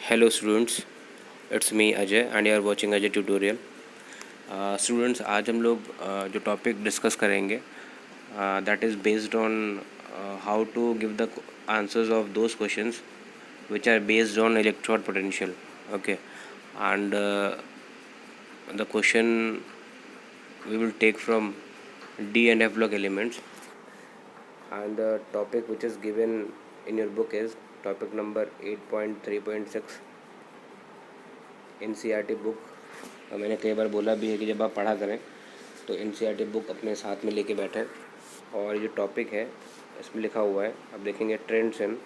Hello students, it's me Ajay and you are watching Ajay tutorial. Students, आज हम लोग जो टॉपिक डिस्कस करेंगे that is based on how to give the answers of those questions which are based on electrode potential. Okay, and the question we will take from D and F block elements, and the topic which is given in your book is topic number 8.3.6 NCERT book. मैंने कई बार बोला भी है कि जब आप पढ़ा करें तो NCERT बुक अपने साथ में लेके बैठें. और ये टॉपिक है इसमें लिखा हुआ है, आप देखेंगे trends in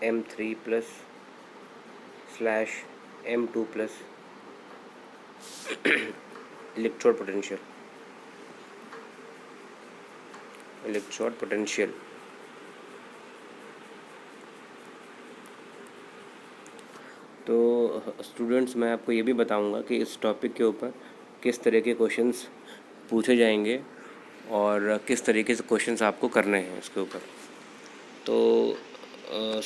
M3+/M2+ electrode potential. तो स्टूडेंट्स, मैं आपको ये भी बताऊंगा कि इस टॉपिक के ऊपर किस तरह के क्वेश्चंस पूछे जाएंगे और किस तरीके से क्वेश्चंस आपको करने हैं इसके ऊपर. तो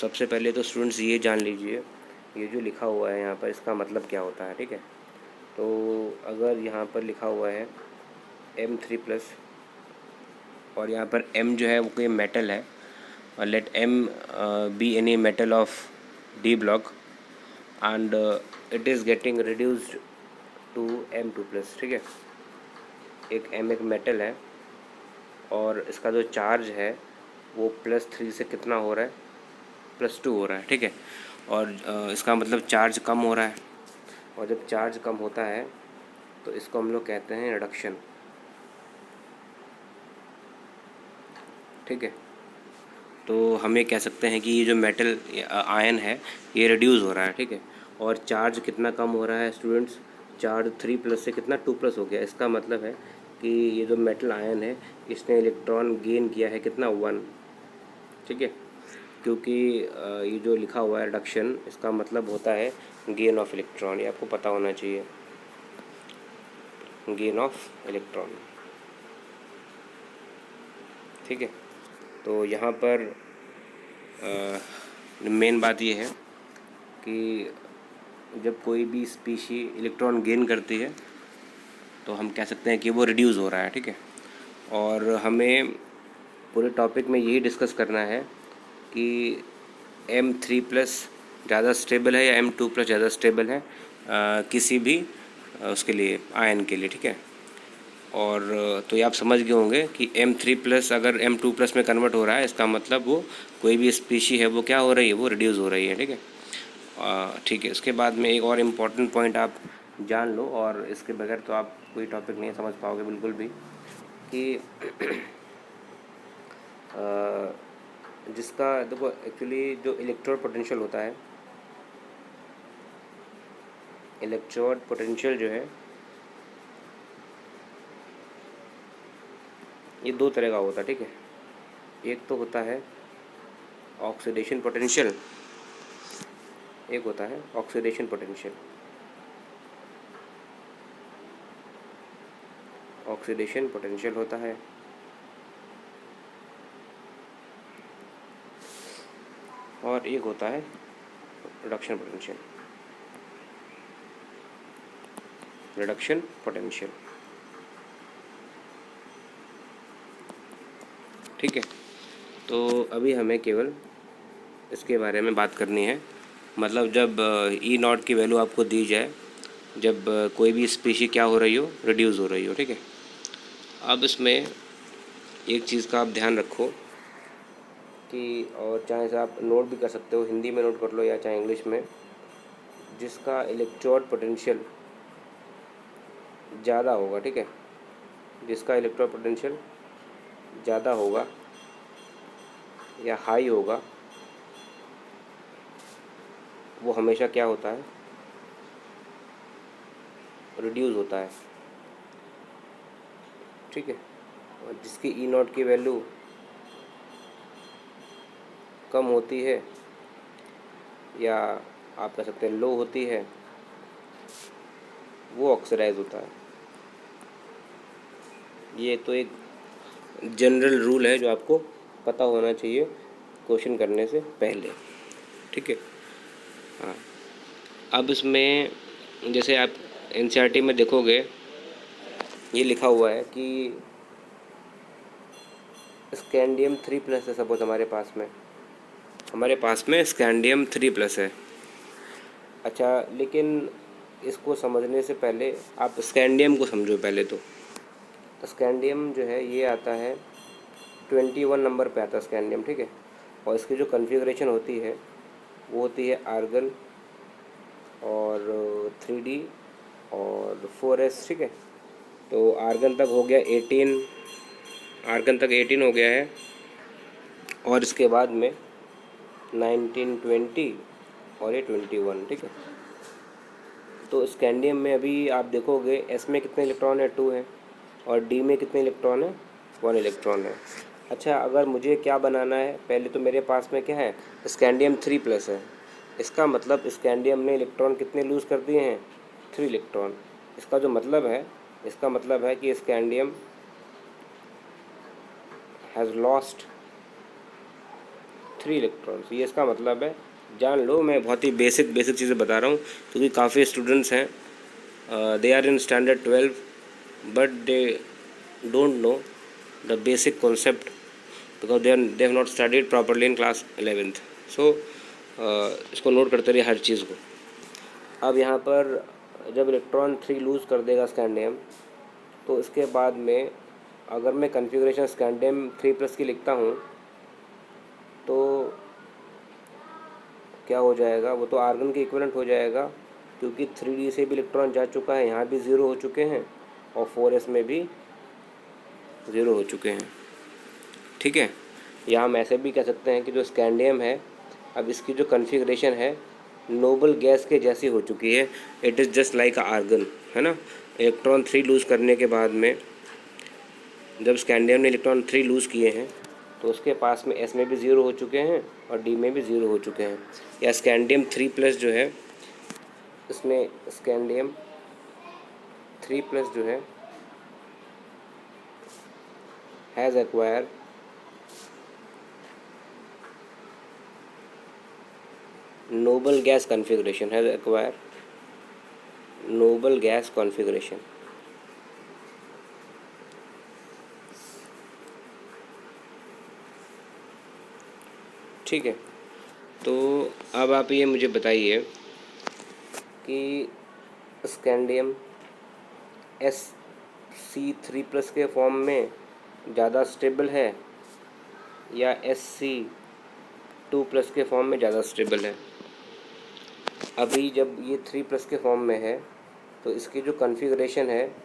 सबसे पहले तो स्टूडेंट्स ये जान लीजिए, ये जो लिखा हुआ है यहाँ पर इसका मतलब क्या होता है. ठीक है, तो अगर यहाँ पर लिखा हुआ है M3+ और यहाँ पर M जो है वो कोई मेटल है, और let M be any metal of D block and it is getting reduced to M2+. ठीक है, एक M एक मेटल है और इसका जो चार्ज है वो +3 से कितना हो रहा है, +2 हो रहा है. ठीक है, और इसका मतलब चार्ज कम हो रहा है, और जब चार्ज कम होता है तो इसको हम लोग कहते हैं रिडक्शन. ठीक है, तो हम ये कह सकते हैं कि ये जो मेटल आयन है ये रिड्यूस हो रहा है. ठीक है, और चार्ज कितना कम हो रहा है स्टूडेंट्स, चार्ज 3+ से कितना 2+ हो गया. इसका मतलब है कि ये जो मेटल आयन है इसने इलेक्ट्रॉन गेन किया है कितना, 1. ठीक है, क्योंकि ये जो लिखा हुआ है रिडक्शन, इसका मतलब होता है गेन ऑफ इलेक्ट्रॉन. ये आपको पता होना चाहिए, गेन ऑफ इलेक्ट्रॉन. ठीक है, तो यहाँ पर मेन बात ये है कि जब कोई भी स्पीशी इलेक्ट्रॉन गेन करती है तो हम कह सकते हैं कि वो रिड्यूस हो रहा है. ठीक है, और हमें पूरे टॉपिक में यही डिस्कस करना है कि M3+ ज़्यादा स्टेबल है या M2+ ज़्यादा स्टेबल है किसी भी उसके लिए, आयन के लिए. ठीक है, और तो ये आप समझ गए होंगे कि M3+ अगर M2+ में कन्वर्ट हो रहा है, इसका मतलब वो कोई भी स्पीशी है वो क्या हो रही है, वो रिड्यूस हो रही है. ठीक है, ठीक है. इसके बाद में एक और इम्पॉर्टेंट पॉइंट आप जान लो, और इसके बगैर तो आप कोई टॉपिक नहीं समझ पाओगे बिल्कुल भी, कि जिसका देखो एक्चुअली जो इलेक्ट्रोड पोटेंशियल होता है, इलेक्ट्रोड पोटेंशियल जो है ये 2 तरह का होता है. ठीक है, एक तो होता है ऑक्सीडेशन पोटेंशियल, एक होता है ऑक्सीडेशन पोटेंशियल. ऑक्सीडेशन पोटेंशियल होता है, और एक होता है रिडक्शन पोटेंशियल. Reduction potential. ठीक है, तो अभी हमें केवल इसके बारे में बात करनी है. मतलब जब E0 की वैल्यू आपको दी जाए, जब कोई भी स्पीशी क्या हो रही हो, रिड्यूस हो रही हो. ठीक है, अब इसमें एक चीज़ का आप ध्यान रखो कि, और चाहे से आप नोट भी कर सकते हो, हिंदी में नोट कर लो या चाहे इंग्लिश में, जिसका इलेक्ट्रोड पोटेंशियल ज़्यादा होगा. ठीक है, जिसका इलेक्ट्रोड पोटेंशियल ज़्यादा होगा या हाई होगा, वो हमेशा क्या होता है, रिड्यूस होता है. ठीक है, और जिसकी E0 की वैल्यू कम होती है या आप कह सकते हैं लो होती है, वो ऑक्सीडाइज होता है. ये तो एक जनरल रूल है जो आपको पता होना चाहिए क्वेश्चन करने से पहले, ठीक है। हाँ, अब इसमें जैसे आप एनसीईआरटी में देखोगे ये लिखा हुआ है कि स्कैंडियम 3+ है, सपोज हमारे पास में स्कैंडियम 3+ है। अच्छा, लेकिन इसको समझने से पहले आप स्कैंडियम को समझो पहले। तो स्कैंडियम जो है ये आता है 21 नंबर पे आता है स्कैंडियम, ठीक है। और इसकी जो कॉन्फ़िगरेशन होती है वो होती है आर्गन और 3D और 4s, ठीक है। तो आर्गन तक हो गया 18, आर्गन तक 18 हो गया है, और इसके बाद में 19, 20 और ये 21, ठीक है। तो स्कैंडियम में अभी आप देखोगे एस में कितने इलेक्ट्रॉन है, 2 है, और डी में कितने इलेक्ट्रॉन है, 1 इलेक्ट्रॉन है। अच्छा, अगर मुझे क्या बनाना है, पहले तो मेरे पास में क्या है, स्कैंडियम 3+ है। इसका मतलब स्कैंडियम ने इलेक्ट्रॉन कितने लूज़ कर दिए हैं, 3 इलेक्ट्रॉन। इसका मतलब है कि स्कैंडियम हैज़ लॉस्ट 3 इलेक्ट्रॉन्स। ये इसका मतलब है, जान लो। मैं बहुत ही बेसिक चीज़ें बता रहा हूँ, क्योंकि काफ़ी स्टूडेंट्स हैं, they are in standard 12 but they don't know the basic concept because they have not studied properly in class 11th। सो इसको नोट करते रहिए हर चीज़ को। अब यहाँ पर जब इलेक्ट्रॉन 3 लूज़ कर देगा स्कैंडियम, तो इसके बाद में अगर मैं कॉन्फ़िगरेशन स्कैंडियम 3+ की लिखता हूँ तो क्या हो जाएगा, वो तो आर्गन के इक्विवेलेंट हो जाएगा, क्योंकि 3D से भी इलेक्ट्रॉन जा चुका है, यहाँ भी 0 हो चुके हैं, और 4s में भी 0 हो चुके हैं, ठीक है। या हम ऐसे भी कह सकते हैं कि जो स्कैंडियम है, अब इसकी जो कॉन्फ़िगरेशन है नोबल गैस के जैसी हो चुकी है। It is just like argon, है ना। इलेक्ट्रॉन 3 लूज़ करने के बाद में, जब स्कैंडियम ने इलेक्ट्रॉन 3 लूज़ किए हैं, तो उसके पास में एस में भी 0 हो चुके हैं और डी में भी 0 हो चुके हैं। या स्कैंडियम 3+ जो है, इसमें स्कैंडियम 3+ जो है has acquire noble gas configuration, ठीक है। तो अब आप ये मुझे बताइए कि स्कैंडियम Sc3+ के फॉर्म में ज़्यादा स्टेबल है या Sc2+ के फॉर्म में ज़्यादा स्टेबल है। अभी जब ये 3+ के फॉर्म में है तो इसकी जो कॉन्फ़िगरेशन है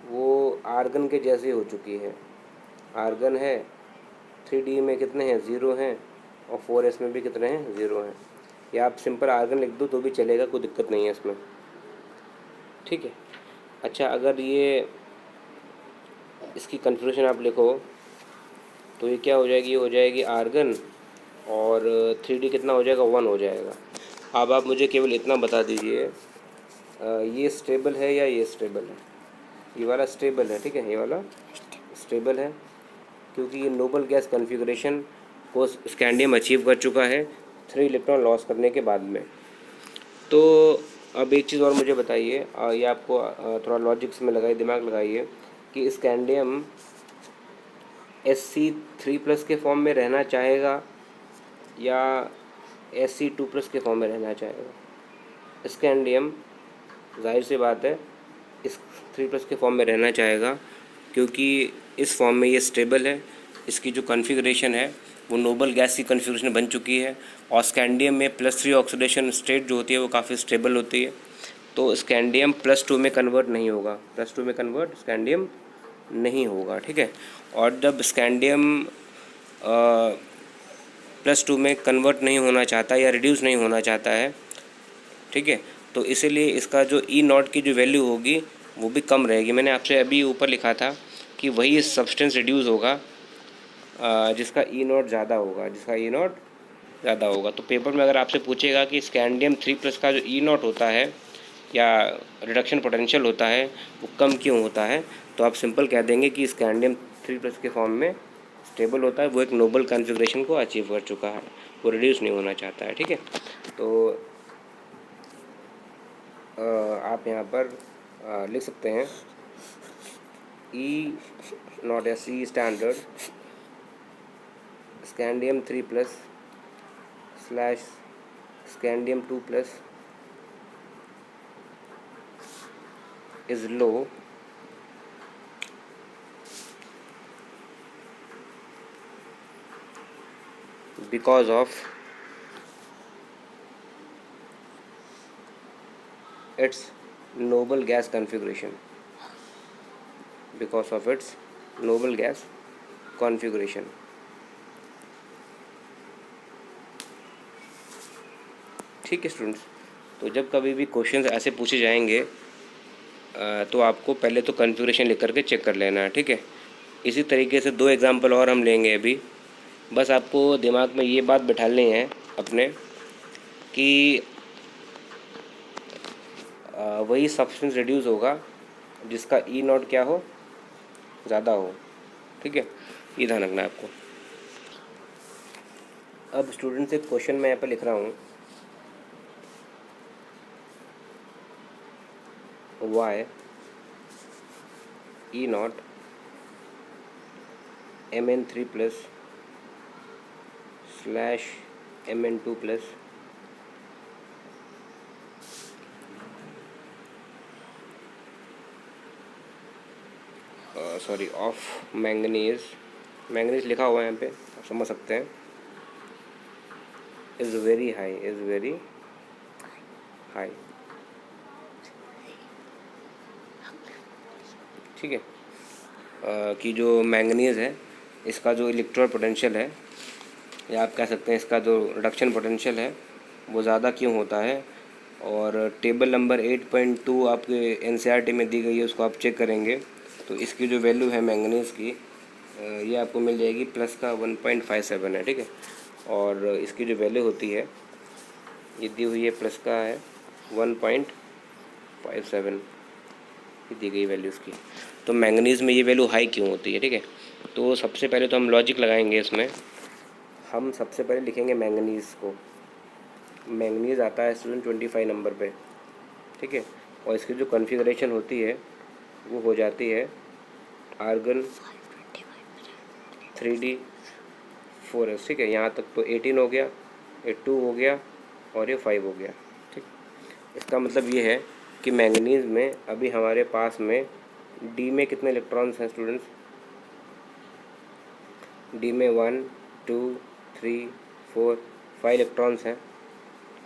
वो आर्गन के जैसी हो चुकी है। आर्गन है, 3D में कितने हैं, 0 हैं, और 4s में भी कितने हैं, 0 हैं। या आप सिंपल आर्गन लिख दो तो भी चलेगा, कोई दिक्कत नहीं है इसमें, ठीक है। अच्छा, अगर ये इसकी कॉन्फ़िगरेशन आप लिखो तो ये क्या हो जाएगी, ये हो जाएगी आर्गन, और 3D कितना हो जाएगा, 1 हो जाएगा। अब आप मुझे केवल इतना बता दीजिए, ये स्टेबल है या ये स्टेबल है। ये वाला स्टेबल है, ठीक है, ये वाला स्टेबल है, क्योंकि ये नोबल गैस कॉन्फ़िगरेशन को स्कैंडियम अचीव कर चुका है 3 इलेक्ट्रॉन लॉस करने के बाद में। तो अब एक चीज़ और मुझे बताइए, ये आपको थोड़ा लॉजिक्स में लगाइए, दिमाग लगाइए, कि स्कैंडियम Sc3+ के फॉर्म में रहना चाहेगा या Sc2+ के फॉर्म में रहना चाहेगा। स्कैंडियम जाहिर सी बात है इस 3+ के फॉर्म में रहना चाहेगा, क्योंकि इस फॉर्म में ये स्टेबल है। इसकी जो कॉन्फ़िगरेशन है वो नोबल गैस की कॉन्फ़िगरेशन बन चुकी है, और स्कैंडियम में +3 ऑक्सीडेशन स्टेट जो होती है वो काफ़ी स्टेबल होती है। तो स्कैंडियम +2 में कन्वर्ट नहीं होगा, +2 में कन्वर्ट स्कैंडियम नहीं होगा, ठीक है। और जब स्कैंडियम +2 में कन्वर्ट नहीं होना चाहता या रिड्यूस नहीं होना चाहता है, ठीक है, तो इसीलिए इसका जो E0 की जो वैल्यू होगी वो भी कम रहेगी। मैंने आपसे अभी ऊपर लिखा था कि वही सब्सटेंस रिड्यूस होगा जिसका E0 ज़्यादा होगा, तो पेपर में अगर आपसे पूछेगा कि स्कैंडियम 3+ का जो E0 होता है या रिडक्शन पोटेंशियल होता है वो कम क्यों होता है, तो आप सिंपल कह देंगे कि स्कैंडियम 3+ के फॉर्म में स्टेबल होता है वो एक नोबल कॉन्फ़िगरेशन को अचीव कर चुका है, वो रिड्यूस नहीं होना चाहता है। ठीक है, तो आप यहाँ पर लिख सकते हैं E naught S C standard scandium 3+ slash scandium 2+ is low because of its noble gas configuration, because of its noble gas configuration। ठीक है स्टूडेंट्स, तो जब कभी भी क्वेश्चंस ऐसे पूछे जाएंगे तो आपको पहले तो कॉन्फ़िगरेशन लिख करके चेक कर लेना है। ठीक है, इसी तरीके से 2 एग्जांपल और हम लेंगे अभी। बस आपको दिमाग में ये बात बिठानी है अपने कि वही सब्सटेंस रिड्यूस होगा जिसका ई नॉट क्या हो, ज़्यादा हो। ठीक है, ये ध्यान रखना है आपको। अब स्टूडेंट से क्वेश्चन मैं यहाँ पर लिख रहा हूँ, why E naught Mn3+ slash Mn2+ sorry of manganese, manganese लिखा हुआ है यहाँ पे, आप समझ सकते हैं, is very high, is very high. ठीक है, कि जो मैंगनीज है इसका जो इलेक्ट्रॉन पोटेंशियल है, या आप कह सकते हैं इसका जो रिडक्शन पोटेंशियल है वो ज़्यादा क्यों होता है। और टेबल नंबर 8.2 आपके एनसीईआरटी में दी गई है, उसको आप चेक करेंगे तो इसकी जो वैल्यू है मैंगनीज़ की ये आपको मिल जाएगी प्लस का 1.57 है। ठीक है, और इसकी जो वैल्यू होती है ये दी हुई है प्लस का है 1.57 दी गई वैल्यू इसकी। तो मैंगनीज़ में ये वैल्यू हाई क्यों होती है। ठीक है, तो सबसे पहले तो हम लॉजिक लगाएंगे इसमें। हम सबसे पहले लिखेंगे मैंगनीज़ को, मैंगनीज़ आता है स्टूडेंट 25 नंबर पे। ठीक है, और इसकी जो कॉन्फ़िगरेशन होती है वो हो जाती है आर्गन 3d4s। ठीक है, यहाँ तक तो 18 हो गया, ये 2 हो गया और ये 5 हो गया। ठीक, इसका मतलब ये है कि मैंगनीज़ में अभी हमारे पास में डी में कितने इलेक्ट्रॉन्स हैं स्टूडेंट्स, डी में 1 2 3 4 5 इलेक्ट्रॉन्स हैं,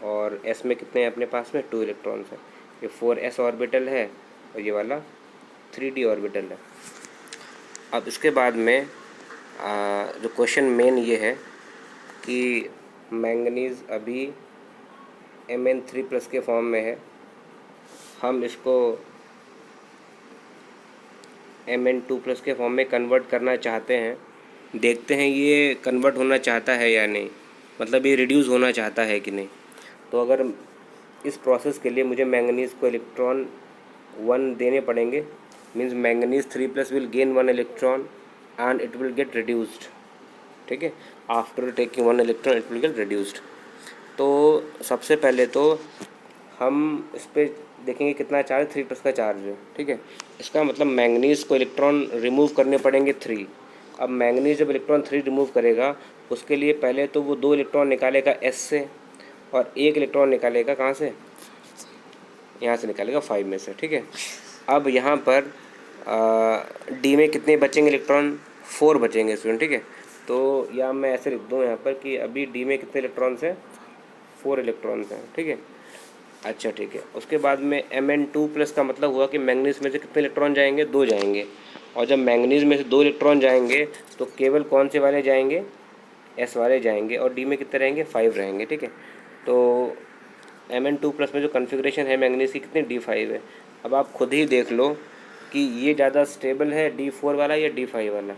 और एस में कितने हैं अपने पास में 2 इलेक्ट्रॉन्स हैं। ये 4s ऑर्बिटल है और ये वाला 3d ऑर्बिटल है। अब इसके बाद में जो क्वेश्चन मेन ये है कि मैंगनीज़ अभी Mn3+ के फॉर्म में है, हम इसको Mn2+ के फॉर्म में कन्वर्ट करना चाहते हैं। देखते हैं ये कन्वर्ट होना चाहता है या नहीं, मतलब ये रिड्यूस होना चाहता है कि नहीं। तो अगर इस प्रोसेस के लिए मुझे मैंगनीज़ को इलेक्ट्रॉन 1 देने पड़ेंगे, means manganese 3+ will gain 1 electron and it will get reduced. ठीक है, after taking 1 electron it will get reduced. तो सबसे पहले तो हम इस पर देखेंगे कितना चार्ज, 3+ का चार्ज है। ठीक है, इसका मतलब मैंगनीज़ को इलेक्ट्रॉन रिमूव करने पड़ेंगे 3। अब मैंगनीज़ जब इलेक्ट्रॉन 3 रिमूव करेगा उसके लिए पहले तो वो 2 इलेक्ट्रॉन निकालेगा S से और 1 इलेक्ट्रॉन निकालेगा कहाँ से, यहाँ से निकालेगा 5 में से। ठीक है, अब यहाँ पर डी में कितने बचेंगे इलेक्ट्रॉन, 4 बचेंगे स्टूडेंट। ठीक है, तो या मैं ऐसे लिख दूँ यहाँ पर कि अभी डी में कितने इलेक्ट्रॉन्स हैं, 4 इलेक्ट्रॉन्स हैं। ठीक है, अच्छा ठीक है, उसके बाद में Mn2+ का मतलब हुआ कि मैंगनीज़ में से कितने इलेक्ट्रॉन जाएंगे, 2 जाएंगे। और जब मैंगनीज़ में से 2 इलेक्ट्रॉन जाएंगे तो केवल कौन से वाले जाएंगे, S वाले जाएंगे, और डी में कितने रहेंगे, 5 रहेंगे। ठीक है, तो Mn2+ में जो कॉन्फ़िगरेशन है मैंगनीज़ की कितनी, D5 है। अब आप खुद ही देख लो कि ये ज़्यादा स्टेबल है D4 वाला या D5 वाला।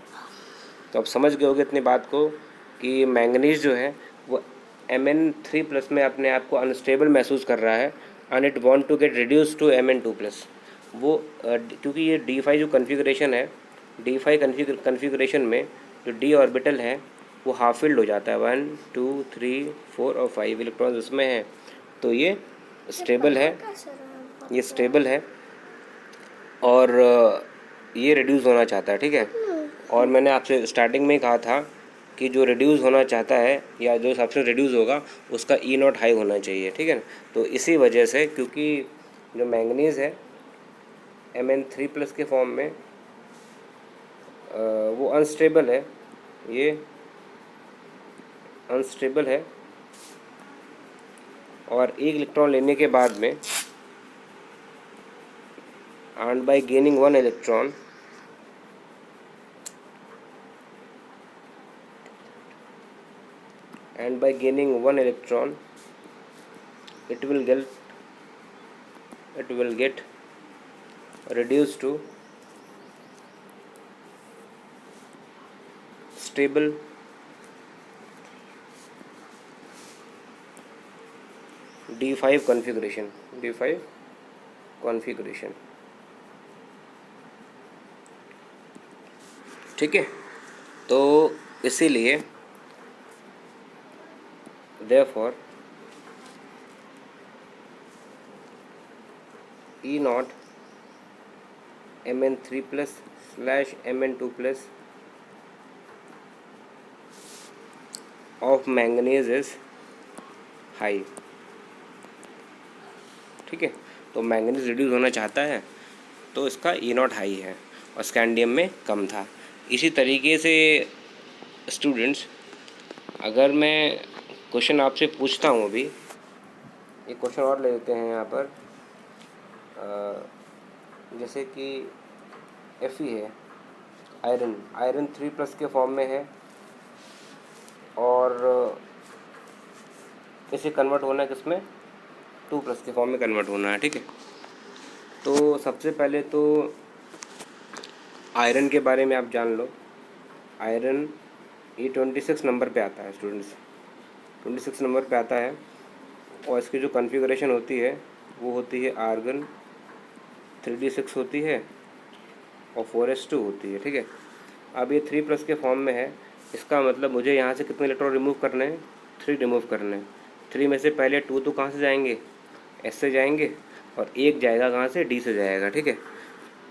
तो आप समझ गए होगे इतनी बात को कि मैंगनीज़ जो है वो Mn3+ में अपने आप को अनस्टेबल महसूस कर रहा है and it want to get reduce to Mn2+। वो क्योंकि ये D5 जो कॉन्फ़िगरेशन है, D5 कॉन्फ़िगरेशन में जो डी ऑर्बिटल है वो हाफ फिल्ड हो जाता है, 1 2 3 4 और 5 इलेक्ट्रॉन्स उसमें हैं, तो ये स्टेबल है, ये स्टेबल है और ये रिड्यूस होना चाहता है, ठीक है। और मैंने आपसे स्टार्टिंग में ही कहा था कि जो रिड्यूस होना चाहता है या जो सबसे रिड्यूस होगा उसका ई नॉट हाई होना चाहिए, ठीक है ना। तो इसी वजह से, क्योंकि जो मैंगनीज़ है Mn3+ के फॉर्म में वो अनस्टेबल है, ये अनस्टेबल है और एक इलेक्ट्रॉन लेने के बाद में and by gaining one electron it will get reduced to stable D5 configuration, ठीक है। तो इसीलिए therefore E not Mn3+/Mn2+ of manganese is high, ठीक है। तो मैंगनीज रिड्यूस होना चाहता है तो इसका ई नॉट हाई है और स्कैंडियम में कम था। इसी तरीके से स्टूडेंट्स, अगर मैं क्वेश्चन आपसे पूछता हूँ, अभी एक क्वेश्चन और ले लेते हैं यहाँ पर, जैसे कि Fe है, आयरन 3+ के फॉर्म में है और इसे कन्वर्ट होना है किसमें, 2+ के फॉर्म में कन्वर्ट होना है, ठीक है। तो सबसे पहले तो आयरन के बारे में आप जान लो। आयरन ये 26 नंबर पे आता है स्टूडेंट्स, 26 नंबर पे आता है और इसकी जो कॉन्फ़िगरेशन होती है वो होती है आर्गन 3d6 होती है और 4s2 होती है, ठीक है। अब ये 3+ के फॉर्म में है, इसका मतलब मुझे यहाँ से कितने इलेक्ट्रॉन रिमूव करने हैं, 3 रिमूव करने हैं। 3 में से पहले 2 तो कहाँ से जाएंगे, S से जाएंगे और एक जाएगा कहाँ से, D से जाएगा, ठीक है।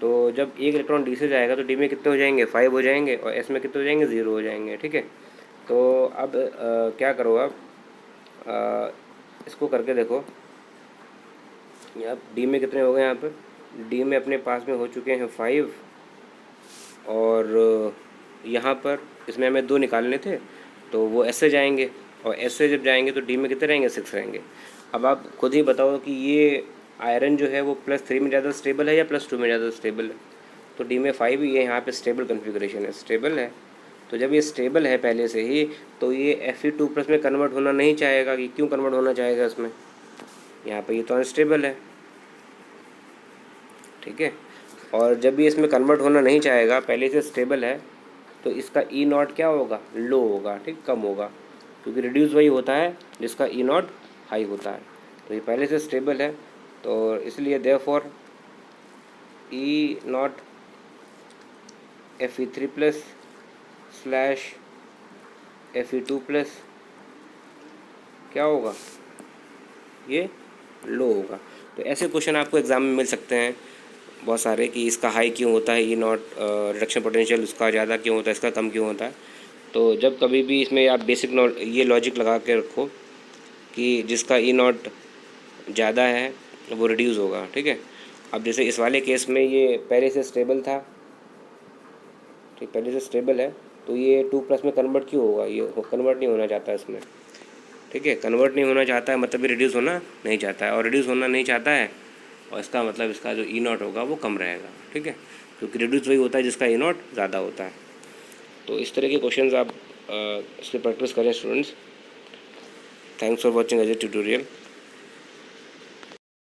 तो जब एक इलेक्ट्रॉन D से जाएगा तो D में कितने हो जाएंगे, 5 हो जाएंगे और S में कितने हो जाएंगे, 0 हो जाएंगे, ठीक है। तो अब क्या करो आप, इसको करके देखो। अब D में कितने हो गए, यहाँ पर D में अपने पास में हो चुके हैं 5 और यहाँ पर इसमें हमें 2 निकालने थे तो वो S से जाएंगे और S से जब जाएंगे तो D में कितने रहेंगे, 6 रहेंगे। अब आप खुद ही बताओ कि ये आयरन जो है वो +3 में ज़्यादा स्टेबल है या +2 में ज़्यादा स्टेबल है। तो D में 5 ही है, यहाँ पे स्टेबल कॉन्फ़िगरेशन है, स्टेबल है। तो जब ये स्टेबल है पहले से ही तो ये Fe2+ में कन्वर्ट होना नहीं चाहेगा। कि क्यों कन्वर्ट होना चाहेगा इसमें, यहाँ पे ये तो अनस्टेबल है, ठीक है। और जब भी इसमें कन्वर्ट होना नहीं चाहेगा, पहले से स्टेबल है, तो इसका ई नॉट क्या होगा, लो होगा, ठीक, कम होगा, क्योंकि रिड्यूस वही होता है जिसका ई नॉट हाई होता है। तो ये पहले से स्टेबल है, तो इसलिए देयरफॉर ई नॉट Fe3+/Fe2+ क्या होगा, ये लो होगा। तो ऐसे क्वेश्चन आपको एग्ज़ाम में मिल सकते हैं बहुत सारे, कि इसका हाई क्यों होता है ई नॉट, रिडक्शन पोटेंशियल उसका ज़्यादा क्यों होता है, इसका कम क्यों होता है। तो जब कभी भी इसमें आप बेसिक ये लॉजिक लगा के रखो कि जिसका ई नॉट ज़्यादा है वो रिड्यूस होगा, ठीक है। अब जैसे इस वाले केस में ये पहले से स्टेबल था, ठीक, पहले से स्टेबल है, तो ये 2+ में कन्वर्ट क्यों होगा, ये कन्वर्ट नहीं होना चाहता इसमें, ठीक है। कन्वर्ट नहीं होना चाहता है मतलब ये रिड्यूस होना नहीं चाहता है, और रिड्यूस होना नहीं चाहता है और इसका मतलब इसका जो ई नॉट होगा वो कम रहेगा, ठीक है, क्योंकि रिड्यूस वही होता है जिसका ई नॉट ज़्यादा होता है। तो इस तरह के क्वेश्चंस आप इसकी प्रैक्टिस करें students. Thanks for watching as a tutorial.